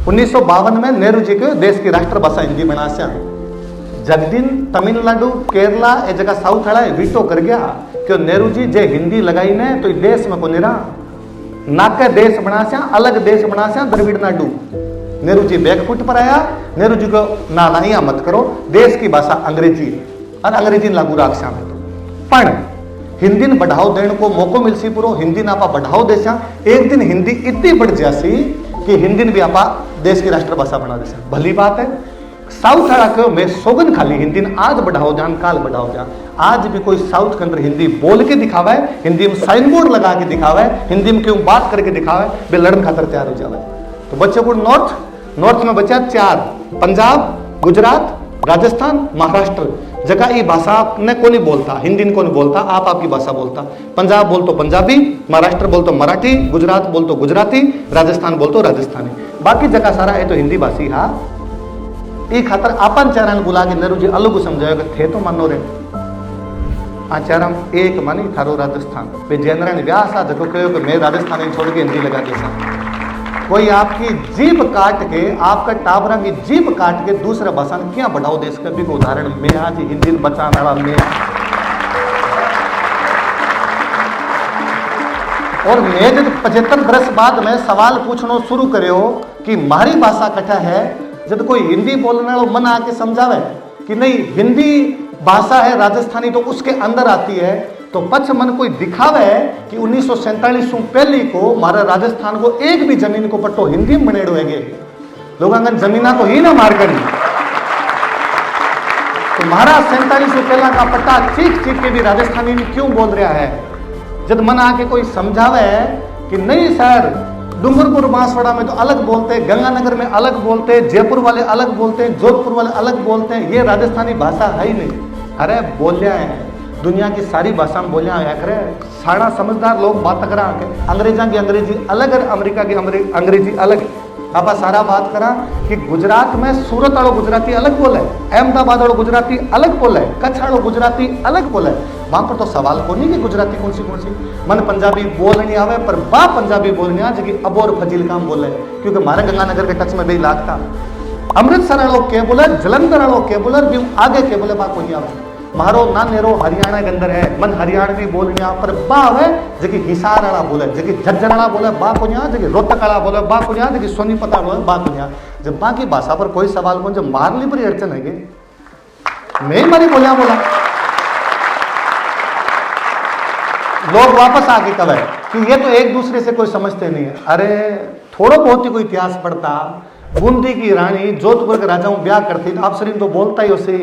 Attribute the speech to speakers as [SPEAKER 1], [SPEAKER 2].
[SPEAKER 1] 1952 में नेहरू जी के देश की राष्ट्रभाषा हिंदी बना से जगदीन तमिलनाडु केरला ए जगह साउथ वाला वीटो कर गया कि नेहरू जी जे हिंदी लगाई ने तो देश में को निरा नाके देश बना से अलग देश बना से द्रविड़ नाडु। नेहरू जी बैकफुट पर आया। नेहरू जी को ना नाहिया मत करो, देश की भाषा अंग्रेजी और अंग्रेजी लागू राखसा में पण हिंदी ने बढ़ाओ देने को मौको मिलसी पूरो हिंदी ना आपा बढ़ाओ देसा एक दिन हिंदी इतनी बढ़ जासी कि हिंदी ने भी आपा देश की राष्ट्रभाषा बना देसा। भली बात है। साउथ वाला कहो मैं सोगन खाली हिंदी ने आज बढ़ाओ जान काल बढ़ाओ जान। आज भी कोई साउथ के अंदर हिंदी बोल के दिखावा है, हिंदी में साइन बोर्ड लगा के दिखावा है, हिंदी में क्यों बात करके दिखावा है, वे लड़न खातर तैयार हो जावे। तो बच्चों को नॉर्थ में बचा 4 पंजाब गुजरात राजस्थान महाराष्ट्र जगह ये भाषा ने को नहीं बोलता, हिंदी को नहीं बोलता, आप आपकी भाषा बोलता। पंजाब बोल तो पंजाबी, महाराष्ट्र बोल तो मराठी, गुजरात बोल तो गुजराती, राजस्थान बोल तो राजस्थानी, बाकी जगह सारा है तो हिंदी भाषी। हाँ ये खातर आपन चेहरा बुला के नेहरू जी अलग समझायो थे तो मानो रे आचारम एक मानी थारो राजस्थान वे जेनरा ने व्यास आ जगह कहो कि मैं राजस्थानी छोड़ के हिंदी लगा देसा। कोई आपकी जीभ काट के आपका टाबरा की जीभ काट के दूसरा भाषा ने क्या बढ़ाओ देश का भी उदाहरण मैं आज हिंदी बचाने वाला मैं। और मैं जब 75 वर्ष बाद में सवाल पूछना शुरू करो कि मारी भाषा कठा है, जब कोई हिंदी बोलने वाला मन आके समझावे कि नहीं हिंदी भाषा है राजस्थानी तो उसके अंदर आती है, तो पक्ष मन कोई दिखावे कि 1947 पहले को हमारा राजस्थान को एक भी जमीन को पट्टो हिंदी में बनेड़ो है लोग अगर जमीना को ही ना मार करी तो हमारा 47 पहला का पट्टा चीख चीख के भी राजस्थानी में क्यों बोल रहा है। जब मन आके कोई समझावे कि नहीं सर डूंगरपुर बांसवाड़ा में तो अलग बोलते हैं, गंगानगर में अलग बोलते हैं, जयपुर वाले अलग बोलते हैं, जोधपुर वाले अलग बोलते हैं, ये राजस्थानी भाषा है ही नहीं। अरे बोलिया है दुनिया की सारी भाषा में बोलिया है करे सारा समझदार लोग बात करा अंग्रेजा की अंग्रेजी अलग है, अमेरिका की अंग्रेजी अलग। आप सारा बात करा कि गुजरात में सूरत वालों गुजराती अलग बोले, अहमदाबाद वालों गुजराती अलग बोले, कच्छ वालों गुजराती अलग बोले। वहां पर तो सवाल को नहीं कि गुजराती कौन सी मन पंजाबी बोल नहीं आवे पर बा पंजाबी बोलने आ जगह अबोर फजील काम बोले, क्योंकि हमारे गंगानगर के टच में भी लागता। अमृतसर वालों के बोले, जलंधर वालों के बोले, भी आगे के बोले बा को नहीं आवे। मारो ना नेरो हरियाणा के अंदर है मन हरियाणवी बोलने पर बा है जगह हिसार वाला बोले, जगह झज्जर वाला बोले बा को नहीं, जगह रोहतक वाला बोले बा को नहीं, जगह सोनीपत बोले बा को नहीं। जब बाकी भाषा पर कोई सवाल कौन जब मारने पर अड़चन है मैं मारी बोलिया बोला लोग वापस आके कहे कि ये तो एक दूसरे से कोई समझते नहीं है। अरे थोड़ा बहुत ही कोई इतिहास पढ़ता, बूंदी की रानी जोधपुर के राजाओं ब्याह करती तो आप शरीर तो बोलता ही उसे